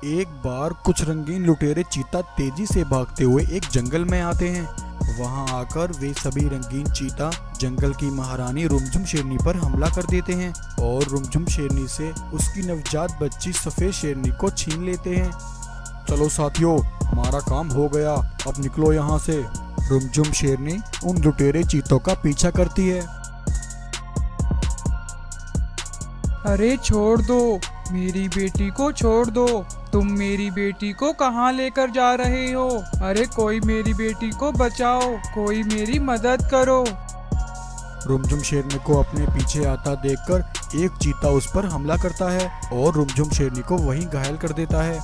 एक बार कुछ रंगीन लुटेरे चीता तेजी से भागते हुए एक जंगल में आते हैं। वहां आकर वे सभी रंगीन चीता जंगल की महारानी रुमझुम शेरनी पर हमला कर देते हैं और रुमझुम शेरनी से उसकी नवजात बच्ची सफेद शेरनी को छीन लेते हैं। चलो साथियों, हमारा काम हो गया, अब निकलो यहाँ से। रुमझुम शेरनी उन लुटेरे चीतों का पीछा करती है। अरे छोड़ दो, मेरी बेटी को छोड़ दो। तुम मेरी बेटी को कहाँ लेकर जा रहे हो? अरे कोई मेरी बेटी को बचाओ, कोई मेरी मदद करो। रुमझुम शेरनी को अपने पीछे आता देखकर एक चीता उस पर हमला करता है और रुमझुम शेरनी को वहीं घायल कर देता है।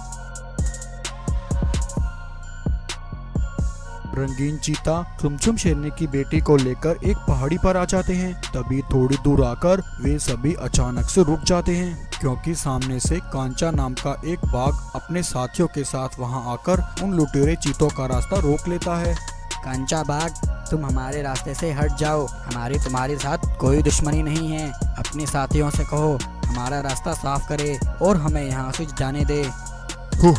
रंगीन चीता रुमझुम शेरनी की बेटी को लेकर एक पहाड़ी पर आ जाते हैं। तभी थोड़ी दूर आकर वे सभी अचानक से रुक जाते हैं, क्योंकि सामने से कांचा नाम का एक बाघ अपने साथियों के साथ वहां आकर उन लुटेरे चीतों का रास्ता रोक लेता है। कांचा बाघ, तुम हमारे रास्ते से हट जाओ, हमारी तुम्हारे साथ कोई दुश्मनी नहीं है। अपने साथियों से कहो हमारा रास्ता साफ करे और हमें यहाँ से जाने दे। हो,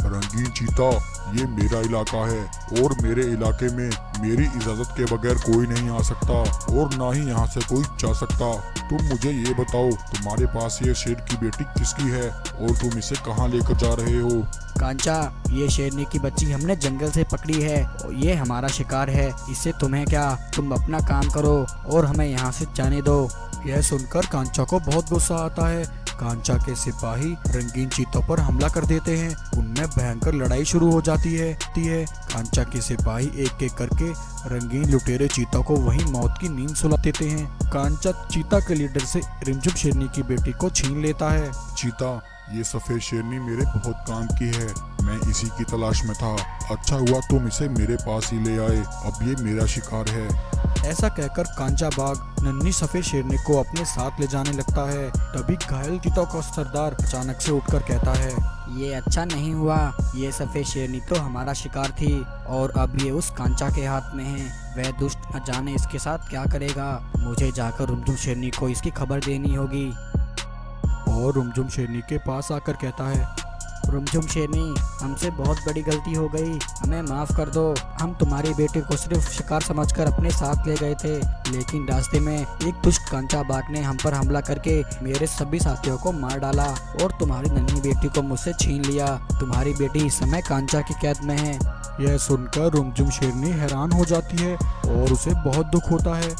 रंगीन चीता, ये मेरा इलाका है और मेरे इलाके में मेरी इजाजत के बगैर कोई नहीं आ सकता और ना ही यहाँ से कोई जा सकता। तुम मुझे ये बताओ, तुम्हारे पास ये शेर की बेटी किसकी है और तुम इसे कहाँ लेकर जा रहे हो? कांचा, ये शेरनी की बच्ची हमने जंगल से पकड़ी है और ये हमारा शिकार है, इससे तुम्हें क्या? तुम अपना काम करो और हमें यहाँ से जाने दो। यह सुनकर कांचा को बहुत गुस्सा आता है। कांचा के सिपाही रंगीन चीतों पर हमला कर देते हैं। उनमें भयंकर लड़ाई शुरू हो जाती है। कांचा के सिपाही एक एक करके रंगीन लुटेरे चीतों को वहीं मौत की नींद सुला देते हैं। कांचा चीता के लीडर से रुमझुम शेरनी की बेटी को छीन लेता है। चीता, ये सफेद शेरनी मेरे बहुत काम की है, मैं इसी की तलाश में था। अच्छा हुआ तुम इसे मेरे पास ही ले आए, अब ये मेरा शिकार है। ऐसा कहकर कांचा बाघ नन्ही सफेद शेरनी को अपने साथ ले जाने लगता है। तभी घायल चीतों का सरदार अचानक से उठकर कहता है, ये अच्छा नहीं हुआ, ये सफेद शेरनी तो हमारा शिकार थी और अब ये उस कांचा के हाथ में है। वह दुष्ट न जाने इसके साथ क्या करेगा। मुझे जाकर रुमझुम शेरनी को इसकी खबर देनी होगी। और रुमझुम शेरनी के पास आकर कहता है, रुमझुम शेरनी, हमसे बहुत बड़ी गलती हो गई, हमें माफ कर दो। हम तुम्हारी बेटी को सिर्फ शिकार समझकर अपने साथ ले गए थे, लेकिन रास्ते में एक दुष्ट कांचा बाघ ने हम पर हमला करके मेरे सभी साथियों को मार डाला और तुम्हारी नन्ही बेटी को मुझसे छीन लिया। तुम्हारी बेटी इस समय कांचा की कैद में है। यह सुनकर रुमझुम शेरनी हैरान हो जाती है और उसे बहुत दुख होता है।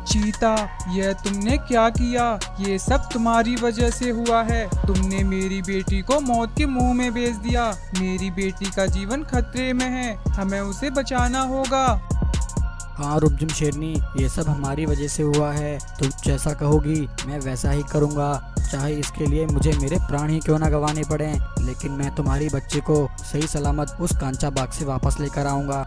चीता, यह तुमने क्या किया? ये सब तुम्हारी वजह से हुआ है। तुमने मेरी बेटी को मौत के मुंह में भेज दिया। मेरी बेटी का जीवन खतरे में है, हमें उसे बचाना होगा। हाँ रुमझुम शेरनी, ये सब हमारी वजह से हुआ है। तुम जैसा कहोगी मैं वैसा ही करूँगा, चाहे इसके लिए मुझे मेरे प्राण ही क्यों ना गंवाने पड़े, लेकिन मैं तुम्हारी बच्ची को सही सलामत उस कांचा बाग से वापस लेकर आऊँगा।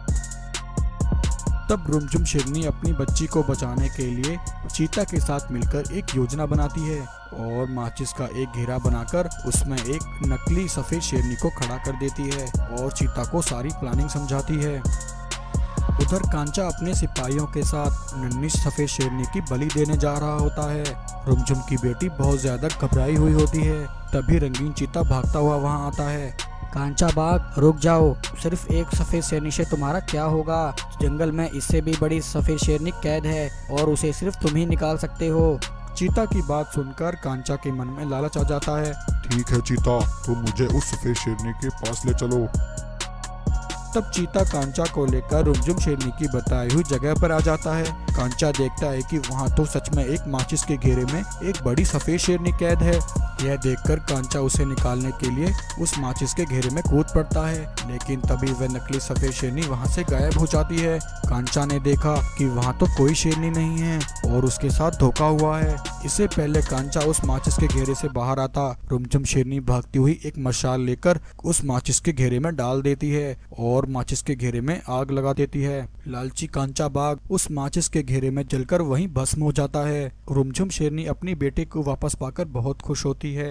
तब रुमझुम शेरनी अपनी बच्ची को बचाने के लिए चीता के साथ मिलकर एक योजना बनाती है और माचिस का एक घेरा बनाकर उसमें एक नकली सफेद शेरनी को खड़ा कर देती है और चीता को सारी प्लानिंग समझाती है। उधर कांचा अपने सिपाहियों के साथ नन्ही सफेद शेरनी की बलि देने जा रहा होता है। रुमझुम की बेटी बहुत ज्यादा घबराई हुई होती है। तभी रंगीन चीता भागता हुआ वहां आता है। कांचा बाघ, रुक जाओ, सिर्फ एक सफेद शेरनी से तुम्हारा क्या होगा? जंगल में इससे भी बड़ी सफेद शेरनी कैद है और उसे सिर्फ तुम ही निकाल सकते हो। चीता की बात सुनकर कांचा के मन में लालच आ जाता है। ठीक है चीता, तुम मुझे उस सफेद शेरनी के पास ले चलो। तब चीता कांचा को लेकर रुमझुम शेरनी की बताई हुई जगह पर आ जाता है। कांचा देखता है कि वहाँ तो सच में एक माचिस के घेरे में एक बड़ी सफेद शेरनी कैद है। यह देखकर कांचा उसे निकालने के लिए उस माचिस के घेरे में कूद पड़ता है, लेकिन तभी वह नकली सफेद शेरनी वहाँ से गायब हो जाती है। कांचा ने देखा कि वहाँ तो कोई शेरनी नहीं है और उसके साथ धोखा हुआ है। इससे पहले कांचा उस माचिस के घेरे से बाहर आता, रुमझुम शेरनी भागती हुई एक मशाल लेकर उस माचिस के घेरे में डाल देती है और माचिस के घेरे में आग लगा देती है। लालची कांचा बाघ उस माचिस के घेरे में जलकर वहीं भस्म हो जाता है। रुमझुम शेरनी अपनी बेटे को वापस पाकर बहुत खुश होती है।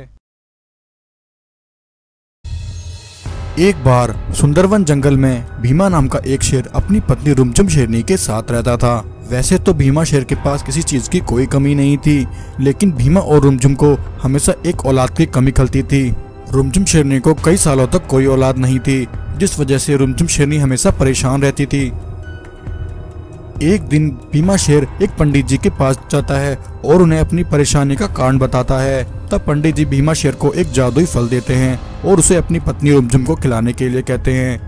एक बार सुंदरवन जंगल में भीमा नाम का एक शेर अपनी पत्नी रुमझुम शेरनी के साथ रहता था। वैसे तो भीमा शेर के पास किसी चीज की कोई कमी नहीं थी, लेकिन भीमा और रुमझुम को हमेशा एक औलाद की कमी खलती थी। रुमझुम शेरनी को कई सालों तक कोई औलाद नहीं थी, जिस वजह से रुमझुम शेरनी हमेशा परेशान रहती थी। एक दिन भीमा शेर एक पंडित जी के पास जाता है और उन्हें अपनी परेशानी का कारण बताता है। तब पंडित जी भीमा शेर को एक जादुई फल देते हैं और उसे अपनी पत्नी रुमझुम को खिलाने के लिए कहते हैं।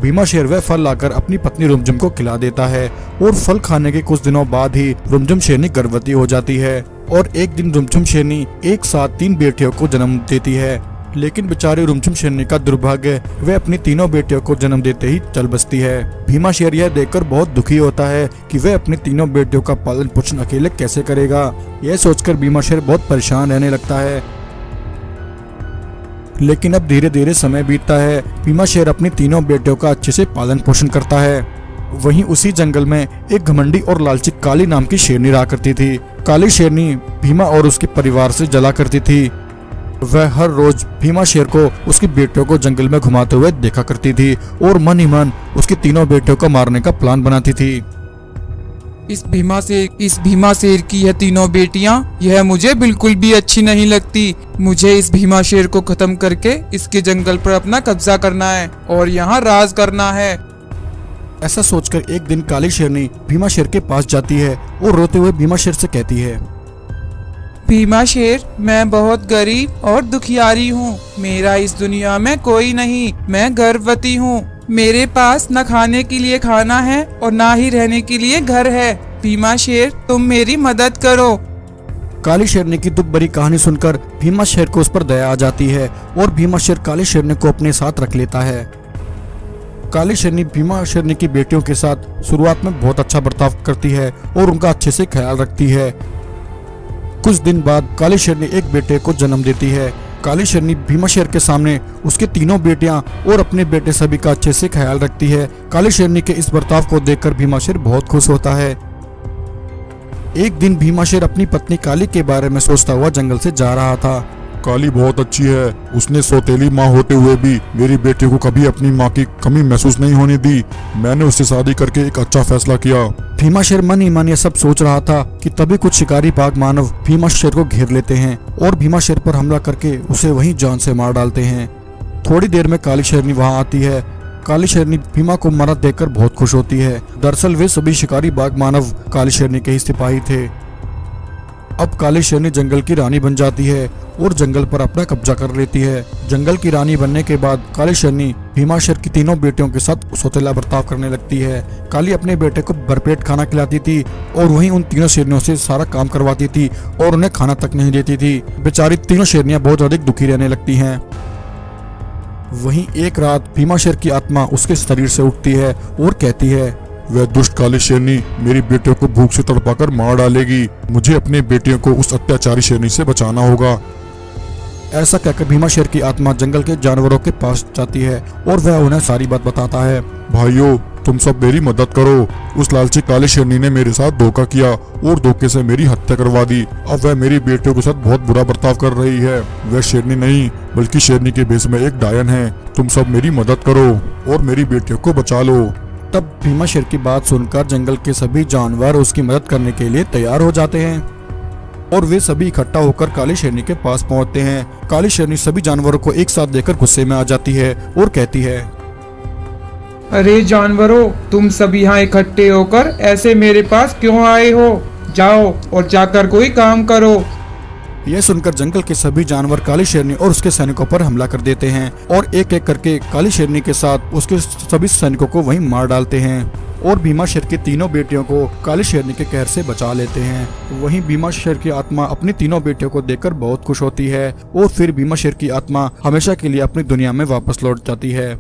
भीमा शेर वह फल लाकर अपनी पत्नी रुमझुम को खिला देता है और फल खाने के कुछ दिनों बाद ही रुमझुम शेरनी गर्भवती हो जाती है और एक दिन रुमझुम शेरनी एक साथ 3 बेटियों को जन्म देती है। लेकिन बेचारी रुमझुम शेरनी का दुर्भाग्य, वह अपनी तीनों बेटियों को जन्म देते ही चल बसती है। भीमा शेर यह देखकर बहुत दुखी होता है कि वह अपनी तीनों बेटियों का पालन पोषण अकेले कैसे करेगा। यह सोचकर भीमा शेर बहुत परेशान रहने लगता है। लेकिन अब धीरे धीरे समय बीतता है। भीमा शेर अपनी तीनों बेटियों का अच्छे से पालन पोषण करता है। वहीं उसी जंगल में एक घमंडी और लालची काली नाम की शेरनी रहा करती थी। काली शेरनी भीमा और उसके परिवार से जला करती थी। वह हर रोज भीमा शेर को उसकी बेटियों को जंगल में घुमाते हुए देखा करती थी और मन ही मन उसकी तीनों बेटियों को मारने का प्लान बनाती थी। इस भीमा शेर की यह तीनों बेटियां, यह मुझे बिल्कुल भी अच्छी नहीं लगती। मुझे इस भीमा शेर को खत्म करके इसके जंगल पर अपना कब्जा करना है और यहाँ राज करना है। ऐसा सोचकर एक दिन काली शेरनी भीमा शेर के पास जाती है और रोते हुए भीमा शेर से कहती है, भीमा शेर, मैं बहुत गरीब और दुखियारी हूँ। मेरा इस दुनिया में कोई नहीं। मैं गर्भवती हूँ। मेरे पास न खाने के लिए खाना है और ना ही रहने के लिए घर है। भीमा शेर, तुम मेरी मदद करो। काली शेरनी की दुख भरी कहानी सुनकर भीमा शेर को उस पर दया आ जाती है और भीमा शेर काली शेरनी को अपने साथ रख लेता है। काली शेरनी भीमा शेरनी की बेटियों के साथ शुरुआत में बहुत अच्छा बर्ताव करती है और उनका अच्छे से ख्याल रखती है। कुछ दिन बाद काली शेरनी एक बेटे को जन्म देती है। काली शेरनी भीमा शेर के सामने उसके तीनों बेटियां और अपने बेटे सभी का अच्छे से ख्याल रखती है। काली शेरनी के इस बर्ताव को देखकर भीमा शेर बहुत खुश होता है। एक दिन भीमा शेर अपनी पत्नी काली के बारे में सोचता हुआ जंगल से जा रहा था। काली बहुत अच्छी है। उसने सौतेली माँ होते हुए भी मेरी बेटी को कभी अपनी माँ की कमी महसूस नहीं होने दी। मैंने उससे शादी करके एक अच्छा फैसला किया। भीमा शेर मन ही मन ये सब सोच रहा था कि तभी कुछ शिकारी बाघ मानव भीमा शेर को घेर लेते हैं और भीमा शेर पर हमला करके उसे वहीं जान से मार डालते हैं। थोड़ी देर में काली शेरनी वहां आती है। काली शेरनी भीमा को मरा देखकर बहुत खुश होती है। दरअसल वे सभी शिकारी बाघ मानव काली शेरनी के ही सिपाही थे। अब काली शेरनी जंगल की रानी बन जाती है और जंगल पर अपना कब्जा कर लेती है। जंगल की रानी बनने के बाद काली शेरनी भीमा शेर की तीनों बेटियों के साथ सौतेला बर्ताव करने लगती है। काली अपने बेटे को भरपेट खाना खिलाती थी और वहीं उन तीनों शेरनियों से सारा काम करवाती थी और उन्हें खाना तक नहीं देती थी। बेचारी तीनों शेरनियां बहुत अधिक दुखी रहने लगती हैं। वहीं एक रात भीमा शेर की आत्मा उसके शरीर से उठती है और कहती है, वह दुष्ट काली शेरनी मेरी बेटियों को भूख से तड़पाकर मार डालेगी। मुझे अपने बेटियों को उस अत्याचारी शेरनी से बचाना होगा। ऐसा कहकर भीमा शेर की आत्मा जंगल के जानवरों के पास जाती है और वह उन्हें सारी बात बताता है। भाइयों, तुम सब मेरी मदद करो। उस लालची काली शेरनी ने मेरे साथ धोखा किया और धोखे से मेरी हत्या करवा दी। अब वह मेरी बेटियों के साथ बहुत बुरा बर्ताव कर रही है। वह शेरनी नहीं बल्कि शेरनी के भेष में एक डायन है। तुम सब मेरी मदद करो और मेरी बेटियों को बचा लो। तब भीमा शेर की बात सुनकर जंगल के सभी जानवर उसकी मदद करने के लिए तैयार हो जाते हैं और वे सभी इकट्ठा होकर काली शेरनी के पास पहुंचते हैं। काली शेरनी सभी जानवरों को एक साथ देखकर गुस्से में आ जाती है और कहती है, अरे जानवरों, तुम सब यहाँ इकट्ठे होकर ऐसे मेरे पास क्यों आए हो? जाओ और जाकर कोई काम करो। यह सुनकर जंगल के सभी जानवर काली शेरनी और उसके सैनिकों पर हमला कर देते हैं और एक एक करके काली शेरनी के साथ उसके सभी सैनिकों को वहीं मार डालते हैं और भीमा शेर की तीनों बेटियों को काली शेरनी के कहर से बचा लेते हैं। वहीं भीमा शेर की आत्मा अपनी तीनों बेटियों को देखकर बहुत खुश होती है और फिर भीमा शेर की आत्मा हमेशा के लिए अपनी दुनिया में वापस लौट जाती है।